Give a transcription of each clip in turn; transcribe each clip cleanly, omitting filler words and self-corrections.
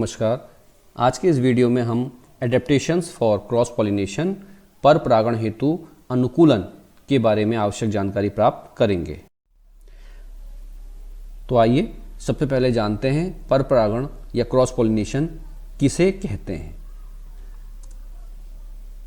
नमस्कार। आज के इस वीडियो में हम एडेप्टेशंस फॉर क्रॉस पॉलिनेशन पर परागण हेतु अनुकूलन के बारे में आवश्यक जानकारी प्राप्त करेंगे। तो आइए सबसे पहले जानते हैं पर परागण या क्रॉस पॉलिनेशन किसे कहते हैं।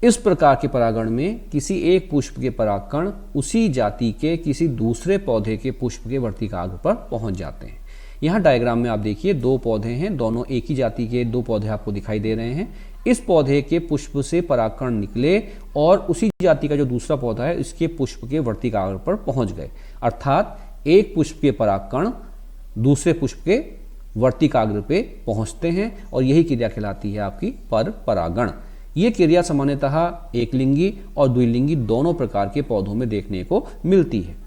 इस प्रकार के परागण में किसी एक पुष्प के परागकण उसी जाति के किसी दूसरे पौधे के पुष्प के वर्तिकाग्र पर पहुंच जाते हैं। यहाँ डायग्राम में आप देखिए दो पौधे हैं, दोनों एक ही जाति के दो पौधे आपको दिखाई दे रहे हैं। इस पौधे के पुष्प से परागकण निकले और उसी जाति का जो दूसरा पौधा है इसके पुष्प के वर्तिकाग्र पर पहुंच गए, अर्थात एक पुष्प के परागकण दूसरे पुष्प के वर्तिकाग्र पे पहुंचते हैं और यही क्रिया कहलाती है आपकी पर परागण। ये क्रिया सामान्यतः एकलिंगी और द्विलिंगी दोनों प्रकार के पौधों में देखने को मिलती है।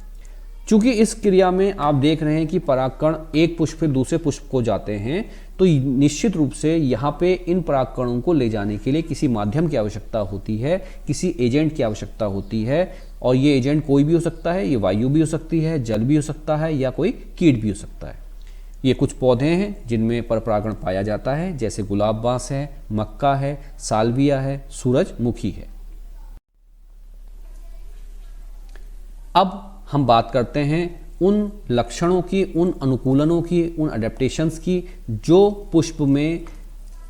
चूंकि इस क्रिया में आप देख रहे हैं कि परागकण एक पुष्प से दूसरे पुष्प को जाते हैं, तो निश्चित रूप से यहाँ पे इन परागकणों को ले जाने के लिए किसी माध्यम की आवश्यकता होती है, किसी एजेंट की आवश्यकता होती है। और ये एजेंट कोई भी हो सकता है, ये वायु भी हो सकती है, जल भी हो सकता है या कोई कीट भी हो सकता है। ये कुछ पौधे हैं जिनमें पर परागण पाया जाता है, जैसे गुलाब बांस है, मक्का है, सालविया है, सूरजमुखी है। अब हम बात करते हैं उन लक्षणों की, उन अनुकूलनों की, उन अडेप्टेशंस की जो पुष्प में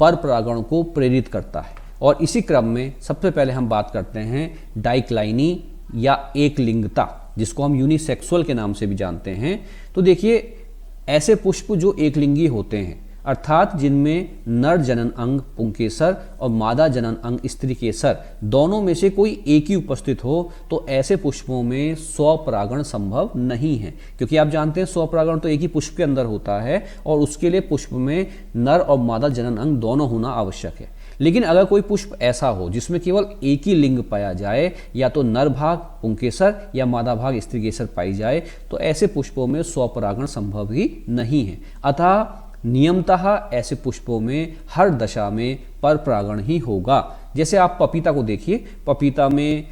पर परागण को प्रेरित करता है। और इसी क्रम में सबसे पहले हम बात करते हैं डाइक्लाइनी या एक लिंगता, जिसको हम यूनिसेक्सुअल के नाम से भी जानते हैं। तो देखिए ऐसे पुष्प जो एक लिंगी होते हैं, अर्थात जिनमें नर जनन अंग पुंकेसर और मादा जनन अंग स्त्री केसर दोनों में से कोई एक ही उपस्थित हो, तो ऐसे पुष्पों में स्वपरागण संभव नहीं है। क्योंकि आप जानते हैं स्वपरागण तो एक ही पुष्प के अंदर होता है और उसके लिए पुष्प में नर और मादा जनन अंग दोनों होना आवश्यक है। लेकिन अगर कोई पुष्प ऐसा हो जिसमें केवल एक ही लिंग पाया जाए, या तो नर भाग पुंकेसर या मादा भाग स्त्री केसर पाई जाए, तो ऐसे पुष्पों में स्वपरागण संभव ही नहीं है। अतः नियमतः ऐसे पुष्पों में हर दशा में पर परागण ही होगा। जैसे आप पपीता को देखिए, पपीता में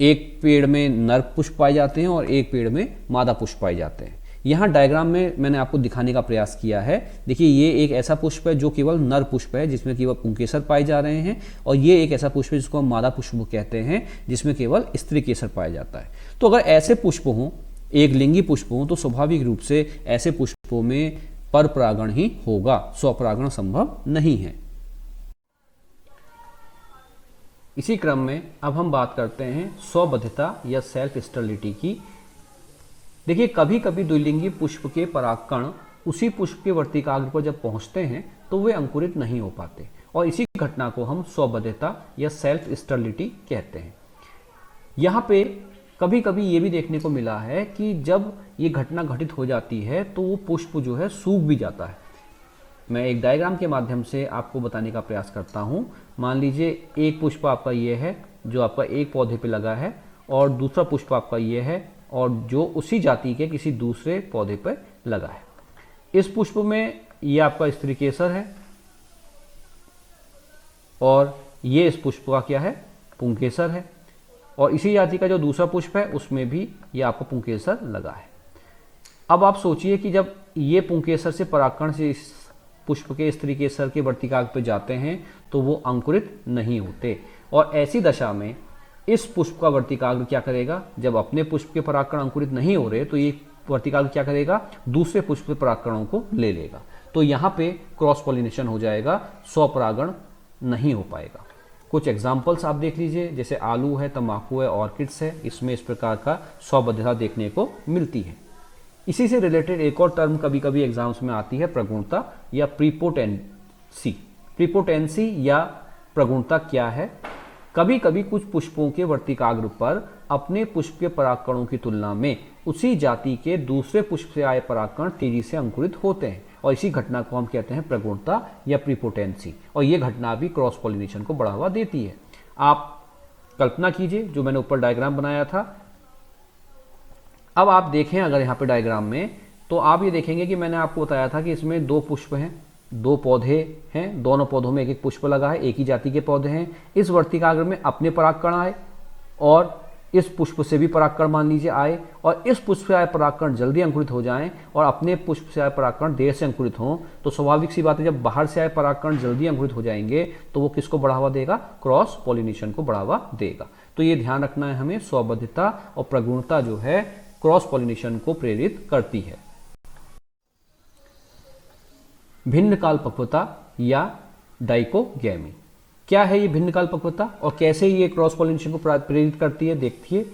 एक पेड़ में नर पुष्प पाए जाते हैं और एक पेड़ में मादा पुष्प पाए जाते हैं। यहाँ डायग्राम में मैंने आपको दिखाने का प्रयास किया है। देखिए ये एक ऐसा पुष्प है जो केवल नर पुष्प है, जिसमें केवल पुंकेसर पाए जा रहे हैं, और ये एक ऐसा पुष्प है जिसको हम मादा पुष्प कहते हैं, जिसमें केवल स्त्री केसर पाया जाता है। तो अगर ऐसे पुष्प हों, एक लिंगी पुष्प हों, तो स्वाभाविक रूप से ऐसे पुष्पों में पर परागण ही होगा, स्वपरागण संभव नहीं है। इसी क्रम में अब हम बात करते हैं स्वबद्धता या सेल्फ स्टेरिलिटी की। देखिए कभी कभी द्विलिंगी पुष्प के परागकण उसी पुष्प के वर्तिकाग्र पर जब पहुंचते हैं तो वे अंकुरित नहीं हो पाते, और इसी घटना को हम स्वबद्धता या सेल्फ स्टेरिलिटी कहते हैं। यहाँ पे कभी कभी ये भी देखने को मिला है कि जब ये घटना घटित हो जाती है तो वो पुष्प जो है सूख भी जाता है। मैं एक डायग्राम के माध्यम से आपको बताने का प्रयास करता हूँ। मान लीजिए एक पुष्प आपका ये है जो आपका एक पौधे पे लगा है, और दूसरा पुष्प आपका ये है और जो उसी जाति के किसी दूसरे पौधे पर लगा है। इस पुष्प में ये आपका स्त्री केसर है और ये इस पुष्प का क्या है, पुंकेसर है, और इसी जाति का जो दूसरा पुष्प है उसमें भी ये आपको पुंकेसर लगा है। अब आप सोचिए कि जब ये पुंकेसर से परागकण से इस पुष्प के स्त्री केसर के वर्तिकाग्र पे जाते हैं तो वो अंकुरित नहीं होते, और ऐसी दशा में इस पुष्प का वर्तिकाग्र क्या करेगा, जब अपने पुष्प के परागकण अंकुरित नहीं हो रहे तो ये वर्तिकाग्र क्या करेगा, दूसरे पुष्प के परागकणों को ले लेगा। तो यहाँ पे क्रॉस पॉलिनेशन हो जाएगा, स्वपरागण नहीं हो पाएगा। कुछ एग्जाम्पल्स आप देख लीजिए, जैसे आलू है, तंबाकू है, ऑर्किड्स है, इसमें इस प्रकार का स्वबद्धता देखने को मिलती है। इसी से रिलेटेड एक और टर्म कभी कभी एग्जाम्स में आती है, प्रगुणता या प्रीपोटेंसी। प्रीपोटेंसी या प्रगुणता क्या है? कभी कभी कुछ पुष्पों के वर्तिकाग्र पर अपने पुष्प के परागकणों की तुलना में उसी जाति के दूसरे पुष्प से आए परागकण तेजी से अंकुरित होते हैं, और इसी घटना को हम कहते हैं प्रगुणता या प्रीपोटेंसी, और ये घटना भी क्रॉस पॉलिनेशन को बढ़ावा देती है। आप कल्पना कीजिए जो मैंने ऊपर डायग्राम बनाया था। अब आप देखें अगर यहाँ पे डायग्राम में, तो आप ये देखेंगे कि मैंने आपको बताया था कि इसमें दो पुष्प हैं, दो पौधे हैं, दोनों पौधों में एक एक पुष्प लगा है, एक ही जाति के पौधे हैं। इस वर्तिकाग्र में अपने परागकण आए और इस पुष्प से भी परागकण मान लीजिए आए और इस पुष्प से आए परागकण जल्दी अंकुरित हो जाएं और अपने पुष्प से आए परागकण देर से अंकुरित हों, तो स्वाभाविक सी बात है जब बाहर से आए परागकण जल्दी अंकुरित हो जाएंगे तो वो किसको बढ़ावा देगा, क्रॉस पॉलिनेशन को बढ़ावा देगा। तो ये ध्यान रखना है हमें, स्वबद्धता और प्रगुणता जो है क्रॉस पॉलिनेशन को प्रेरित करती है। भिन्न काल पक्वता या डाइकोगैमी, क्या है ये भिन्न काल पक्वता और कैसे ये क्रॉस पॉलिनेशन को प्रेरित करती है, देखिए।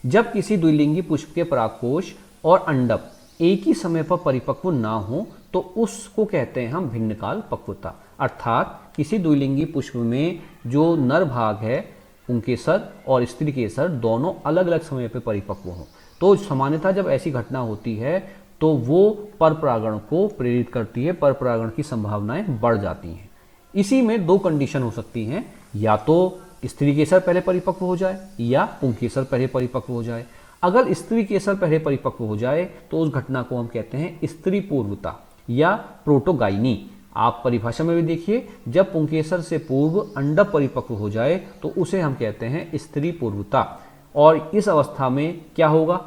जब किसी द्विलिंगी पुष्प के परागकोश और अंडक एक ही समय पर परिपक्व ना हो तो उसको कहते हैं हम भिन्न काल पक्वता। अर्थात किसी द्विलिंगी पुष्प में जो नर भाग है पुंकेसर और स्त्री केसर दोनों अलग अलग समय पर परिपक्व हों, तो सामान्यतः जब ऐसी घटना होती है तो वो पर परागण को प्रेरित करती है, पर परागण की संभावनाएं बढ़ जाती हैं। इसी में दो कंडीशन हो सकती हैं, या तो स्त्री केसर पहले परिपक्व हो जाए या पुंकेसर पहले परिपक्व हो जाए। अगर स्त्री केसर पहले परिपक्व हो जाए तो उस घटना को हम कहते हैं स्त्री पूर्वता या प्रोटोगाइनी। आप परिभाषा में भी देखिए, जब पुंकेसर से पूर्व अंडक परिपक्व हो जाए तो उसे हम कहते हैं स्त्री पूर्वता। और इस अवस्था में क्या होगा,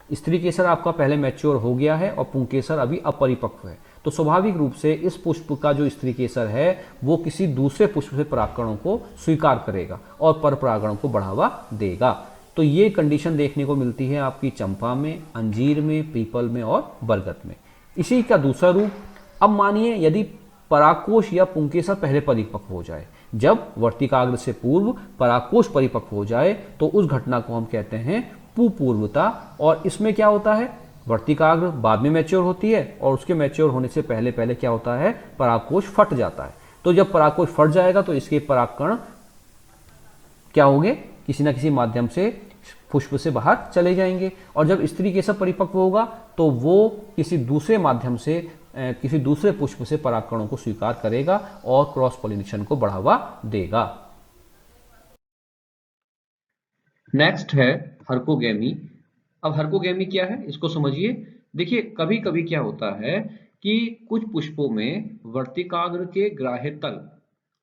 स्त्री केसर आपका पहले मैच्योर हो गया है और पुंकेसर अभी अपरिपक्व है, तो स्वाभाविक रूप से इस पुष्प का जो स्त्री केसर है वो किसी दूसरे पुष्प से परागकणों को स्वीकार करेगा और पर परागण को बढ़ावा देगा। तो ये कंडीशन देखने को मिलती है आपकी चंपा में, अंजीर में, पीपल में और बरगद में। इसी का दूसरा रूप, अब मानिए यदि परागकोश या पुंकेसर पहले परिपक्व हो जाए, जब वर्तिकाग्र से पूर्व परागकोश परिपक्व हो जाए तो उस घटना को हम कहते हैं पुपूर्वता। और इसमें क्या होता है, वर्तिकाग्र बाद में मैच्योर होती है और उसके मैच्योर होने से पहले पहले क्या होता है, परागकोश फट जाता है। तो जब परागकोश फट जाएगा तो इसके परागकण क्या होंगे, किसी ना किसी माध्यम से पुष्प से बाहर चले जाएंगे। और जब स्त्री केसर परिपक्व होगा तो वो किसी दूसरे माध्यम से किसी दूसरे पुष्प से परागकणों को स्वीकार करेगा और क्रॉस पॉलिनेशन को बढ़ावा देगा। नेक्स्ट है हर्कोगेमी। अब हर्कोगेमी क्या है इसको समझिए। देखिए कभी कभी क्या होता है कि कुछ पुष्पों में वर्तिकाग्र के ग्राह्य तल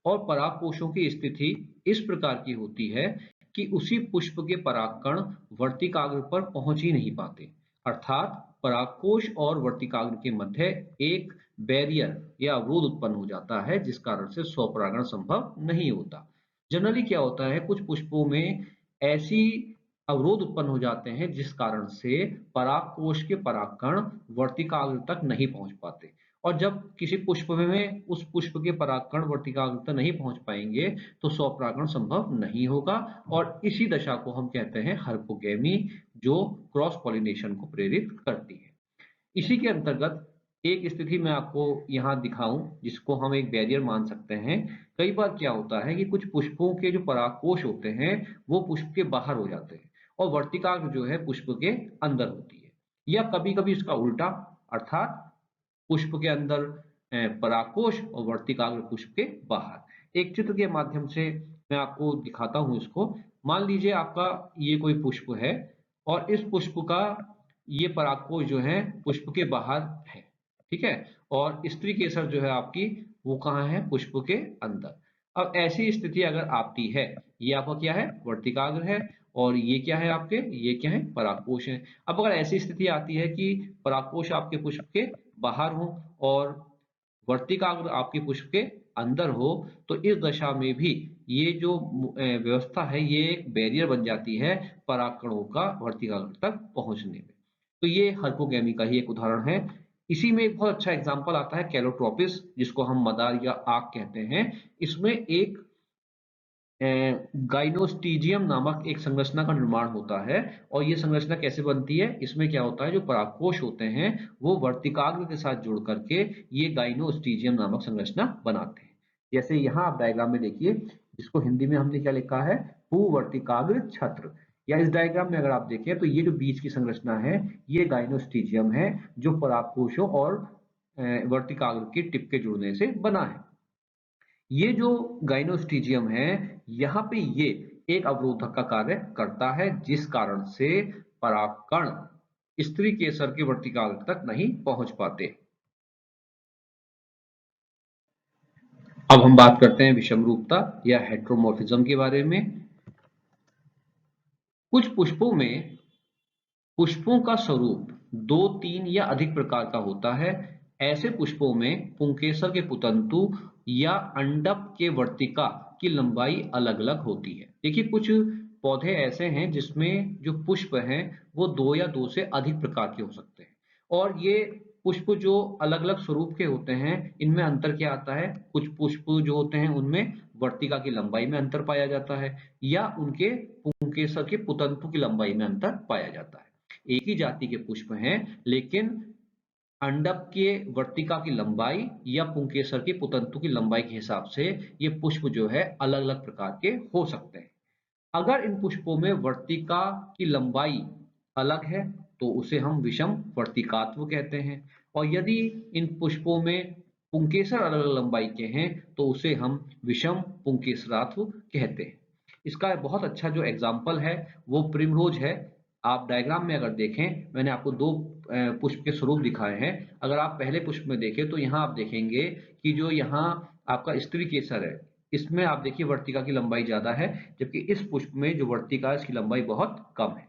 और परागकोशों की स्थिति इस प्रकार की होती है कि उसी पुष्प के परागकण वर्तिकाग्र पर पहुंच ही नहीं पाते। अर्थात परागकोश और वर्तिकाग्र के मध्य एक बैरियर या अवरोध उत्पन्न हो जाता है जिस कारण से स्वपरागण संभव नहीं होता। जनरली क्या होता है, कुछ पुष्पों में ऐसी अवरोध उत्पन्न हो जाते हैं जिस कारण से परागकोश के परागकण वर्तिकाग्र तक नहीं पहुंच पाते। और जब किसी पुष्प में उस पुष्प के परागकण वर्तिकाग्र तक नहीं पहुंच पाएंगे तो स्वपरागण संभव नहीं होगा और इसी दशा को हम कहते हैं हर्कोगेमी, जो क्रॉस पॉलिनेशन को प्रेरित करती है। इसी के अंतर्गत एक स्थिति मैं आपको यहाँ दिखाऊं जिसको हम एक बैरियर मान सकते हैं। कई बार क्या होता है कि कुछ पुष्पों के जो परागकोश होते हैं वो पुष्प के बाहर हो जाते हैं और वर्तिकाग्र जो है पुष्प के अंदर होती है, या कभी कभी इसका उल्टा, अर्थात पुष्प के अंदर परागकोश और वर्तिकाग्र पुष्प के बाहर। एक चित्र के माध्यम से मैं आपको दिखाता हूं इसको। मान लीजिए आपका ये कोई पुष्प है और इस पुष्प का ये परागकोश जो है पुष्प के बाहर है, ठीक है, और स्त्री केसर जो है आपकी वो कहाँ है, पुष्प के अंदर। अब ऐसी स्थिति अगर आती है, ये आपका क्या है, वर्तिकाग्र है और ये क्या है आपके, ये क्या है, परागकोश है। अब अगर ऐसी स्थिति आती है कि परागकोश आपके पुष्प के बाहर हो और वर्तिकाग्र आपके पुष्प के अंदर हो, तो इस दशा में भी ये जो व्यवस्था है ये एक बैरियर बन जाती है परागकणों का वर्तिकाग्र तक पहुंचने में। तो ये हर्कोगेमी का ही एक उदाहरण है। इसी में एक बहुत अच्छा एग्जाम्पल आता है कैलोट्रोपिस, जिसको हम मदार या आग कहते हैं। इसमें एक गाइनोस्टीजियम नामक एक संरचना का निर्माण होता है। और ये संरचना कैसे बनती है, इसमें क्या होता है, जो परागकोश होते हैं वो वर्तिकाग्र के साथ जुड़ करके ये गाइनोस्टीजियम नामक संरचना बनाते हैं। जैसे यहाँ आप डायग्राम में देखिए, जिसको हिंदी में हमने क्या लिखा है, भूवर्तिकाग्र छत्र। या इस डायग्राम में अगर आप देखें तो ये जो बीच की संरचना है ये गाइनोस्टीजियम है जो परागकोशों और वर्तिकाग्र की टिप के जुड़ने से बना है। ये जो गाइनोस्टीजियम है यहाँ पे ये एक अवरोधक का कार्य करता है जिस कारण से परागकण स्त्री केसर के वर्तिकाग्र तक नहीं पहुंच पाते। अब हम बात करते हैं विषमरूपता या हेट्रोमॉर्फिज्म के बारे में। कुछ पुष्पों में पुष्पों का स्वरूप 2, 3 या अधिक प्रकार का होता है। ऐसे पुष्पों में पुंकेसर के पुतंतु या अंडप के वर्तिका की लंबाई अलग-अलग होती है। देखिए, कुछ पौधे ऐसे हैं जिसमें जो पुष्प हैं वो 2 या 2 से अधिक प्रकार के हो सकते हैं। और ये पुष्प जो अलग-अलग स्वरूप के होते हैं, इनमें अंतर क्या आता है? कुछ पुष्प जो होते हैं उनमें वर्तिका की लंबाई में अंतर पाया जाता है या उनके पुंकेसर के पुतंतु की लंबाई में अंतर पाया जाता है। एक ही जाति के पुष्प हैं, लेकिन अंडक के वर्तिका की लंबाई या पुंकेसर की पुतंतु की लंबाई के हिसाब से ये पुष्प जो है अलग-अलग प्रकार के हो सकते हैं। अगर इन पुष्पों में वर्तिका की लंबाई अलग है तो उसे हम विषम वर्तिकात्व कहते हैं, और यदि इन पुष्पों में पुंकेसर अलग-अलग लंबाई के हैं तो उसे हम विषम पुंकेसरात्व कहते हैं। इसका बहुत अच्छा जो एग्जाम्पल है वो प्रिमरोज है। आप डायग्राम में अगर देखें, मैंने आपको दो पुष्प के स्वरूप दिखाए हैं। अगर आप पहले पुष्प में देखें तो यहाँ आप देखेंगे कि जो यहाँ आपका स्त्री केसर है, इसमें आप देखिए वर्तिका की लंबाई ज्यादा है, जबकि इस पुष्प में जो वर्तिका है इसकी लंबाई बहुत कम है।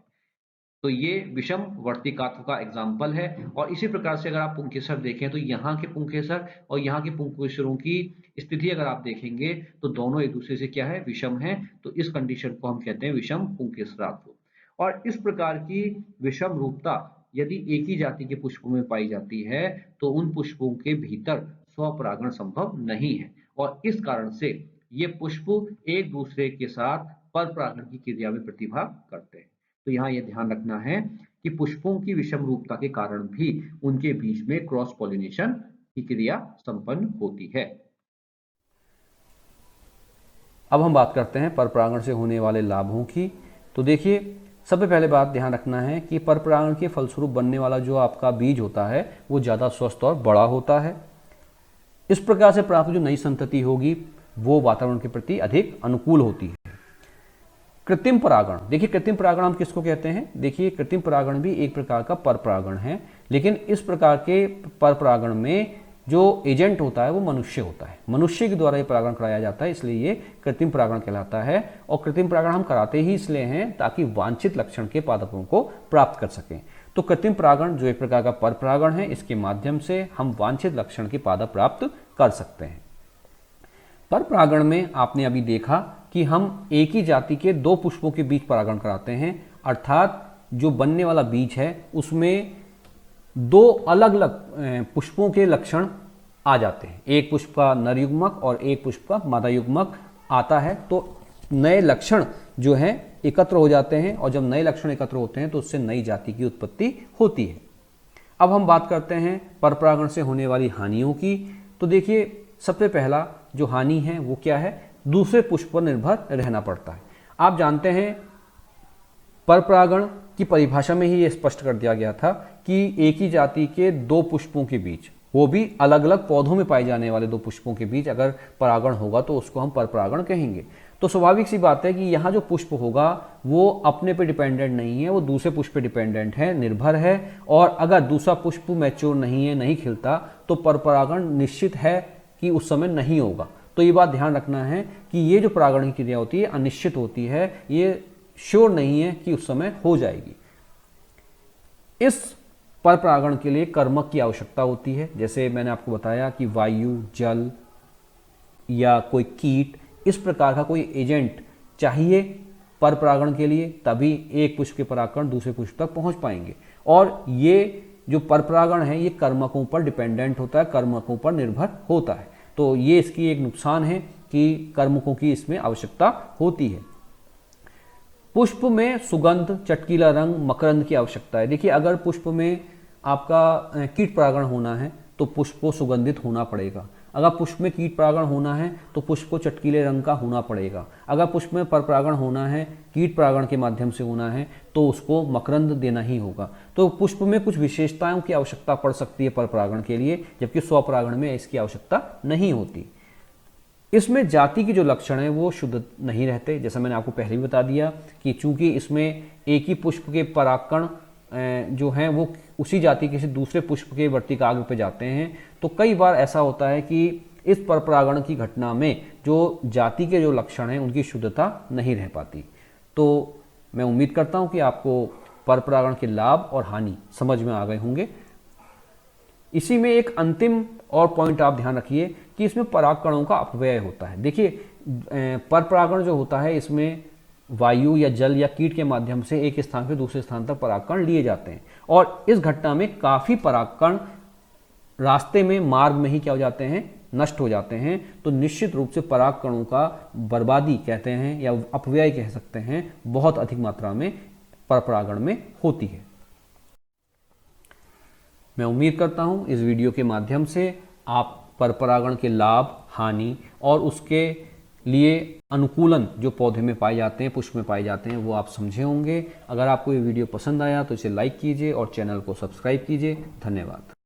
तो ये विषम वर्तिकात्व का एग्जाम्पल है। और इसी प्रकार से अगर आप पुंकेसर देखें तो यहाँ के पुंकेसर और यहाँ के पुंकेसरों की स्थिति अगर आप देखेंगे तो दोनों एक दूसरे से क्या है, विषम है। तो इस कंडीशन को हम कहते हैं विषम पुंकेसरात्व। और इस प्रकार की विषम रूपता यदि एक ही जाति के पुष्पों में पाई जाती है तो उन पुष्पों के भीतर स्वपरागण संभव नहीं है, और इस कारण से ये पुष्प एक दूसरे के साथ पर परागण की क्रिया में प्रतिभाग करते हैं। तो यहाँ ये ध्यान रखना है कि पुष्पों की विषम रूपता के कारण भी उनके बीच में क्रॉस पॉलिनेशन की क्रिया संपन्न होती है। अब हम बात करते हैं परपरागण से होने वाले लाभों की। तो देखिए, सबसे पहले बात ध्यान रखना है कि परपरागण के फलस्वरूप बनने वाला जो आपका बीज होता है वो ज़्यादा स्वस्थ और बड़ा होता है। इस प्रकार से प्राप्त जो नई संतति होगी वो वातावरण के प्रति अधिक अनुकूल होती है। कृत्रिम परागण, देखिए कृत्रिम परागण हम किसको कहते हैं? देखिए, कृत्रिम परागण भी एक प्रकार का परपरागण है, लेकिन इस प्रकार के परपरागण में जो एजेंट होता है वो मनुष्य होता है। मनुष्य के द्वारा ये परागण कराया जाता है, इसलिए ये कृत्रिम परागण कहलाता है। और कृत्रिम परागण हम कराते ही इसलिए हैं ताकि वांछित लक्षण के पादपों को प्राप्त कर सकें। तो कृत्रिम परागण जो एक प्रकार का परपरागण है, इसके माध्यम से हम वांछित लक्षण के पादप प्राप्त कर सकते हैं। परपरागण में आपने अभी देखा कि हम एक ही जाति के दो पुष्पों के बीच परागण कराते हैं, अर्थात जो बनने वाला बीज है उसमें दो अलग अलग पुष्पों के लक्षण आ जाते हैं। एक पुष्प का नर युग्मक और एक पुष्प का मादा युग्मक आता है, तो नए लक्षण जो हैं एकत्र हो जाते हैं, और जब नए लक्षण एकत्र होते हैं तो उससे नई जाति की उत्पत्ति होती है। अब हम बात करते हैं परपरागण से होने वाली हानियों की। तो देखिए, सबसे पहला जो हानि है वो क्या है? दूसरे पुष्प पर निर्भर रहना पड़ता है। आप जानते हैं परपरागण की परिभाषा में ही ये स्पष्ट कर दिया गया था कि एक ही जाति के दो पुष्पों के बीच, वो भी अलग अलग पौधों में पाए जाने वाले दो पुष्पों के बीच अगर परागण होगा तो उसको हम परपरागण कहेंगे। तो स्वाभाविक सी बात है कि यहाँ जो पुष्प होगा वो अपने पे डिपेंडेंट नहीं है, वो दूसरे पुष्प पे डिपेंडेंट है, निर्भर है। और अगर दूसरा पुष्प मैच्योर नहीं है, नहीं खिलता, तो परपरागण निश्चित है कि उस समय नहीं होगा। तो ये बात ध्यान रखना है कि ये जो परागण की क्रिया होती है अनिश्चित होती है, ये श्योर नहीं है कि उस समय हो जाएगी। इस परपरागण के लिए कर्मक की आवश्यकता होती है। जैसे मैंने आपको बताया कि वायु, जल या कोई कीट, इस प्रकार का कोई एजेंट चाहिए परपरागण के लिए, तभी एक पुष्प के परागण दूसरे पुष्प तक पहुंच पाएंगे। और ये जो परपरागण है ये कर्मकों पर डिपेंडेंट होता है, कर्मकों पर निर्भर होता है। तो ये इसकी एक नुकसान है कि कर्मकों की इसमें आवश्यकता होती है। पुष्प में सुगंध, चटकीला रंग, मकरंद की आवश्यकता है। देखिए, अगर पुष्प में आपका कीट परागण होना है तो पुष्प को सुगंधित होना पड़ेगा। अगर पुष्प में कीट परागण होना है तो पुष्प को चटकीले रंग का होना पड़ेगा। अगर पुष्प में परपरागण होना है, कीट परागण के माध्यम से होना है, तो उसको मकरंद देना ही होगा। तो पुष्प में कुछ विशेषताओं की आवश्यकता पड़ सकती है परपरागण के लिए, जबकि स्वपरागण में इसकी आवश्यकता नहीं होती। इसमें जाति के जो लक्षण हैं वो शुद्ध नहीं रहते, जैसा मैंने आपको पहले भी बता दिया कि चूंकि इसमें एक ही पुष्प के परागकण जो हैं वो उसी जाति के किसी दूसरे पुष्प के वर्तिकाग्र पे जाते हैं, तो कई बार ऐसा होता है कि इस परपरागण की घटना में जो जाति के जो लक्षण हैं उनकी शुद्धता नहीं रह पाती। तो मैं उम्मीद करता हूं कि आपको पर परागण के लाभ और हानि समझ में आ गए होंगे। इसी में एक अंतिम और पॉइंट आप ध्यान रखिए कि इसमें परागकणों का अपव्यय होता है। देखिए, पर परागण जो होता है इसमें वायु या जल या कीट के माध्यम से एक स्थान से दूसरे स्थान तक परागकण लिए जाते हैं और इस घटना में काफ़ी परागकण रास्ते में, मार्ग में ही क्या हो जाते हैं, नष्ट हो जाते हैं। तो निश्चित रूप से परागकणों का बर्बादी कहते हैं या अपव्यय कह सकते हैं, बहुत अधिक मात्रा में पर परागण में होती है। मैं उम्मीद करता हूं इस वीडियो के माध्यम से आप पर परागण के लाभ, हानि और उसके लिए अनुकूलन जो पौधे में पाए जाते हैं, पुष्प में पाए जाते हैं, वो आप समझे होंगे। अगर आपको ये वीडियो पसंद आया तो इसे लाइक कीजिए और चैनल को सब्सक्राइब कीजिए। धन्यवाद।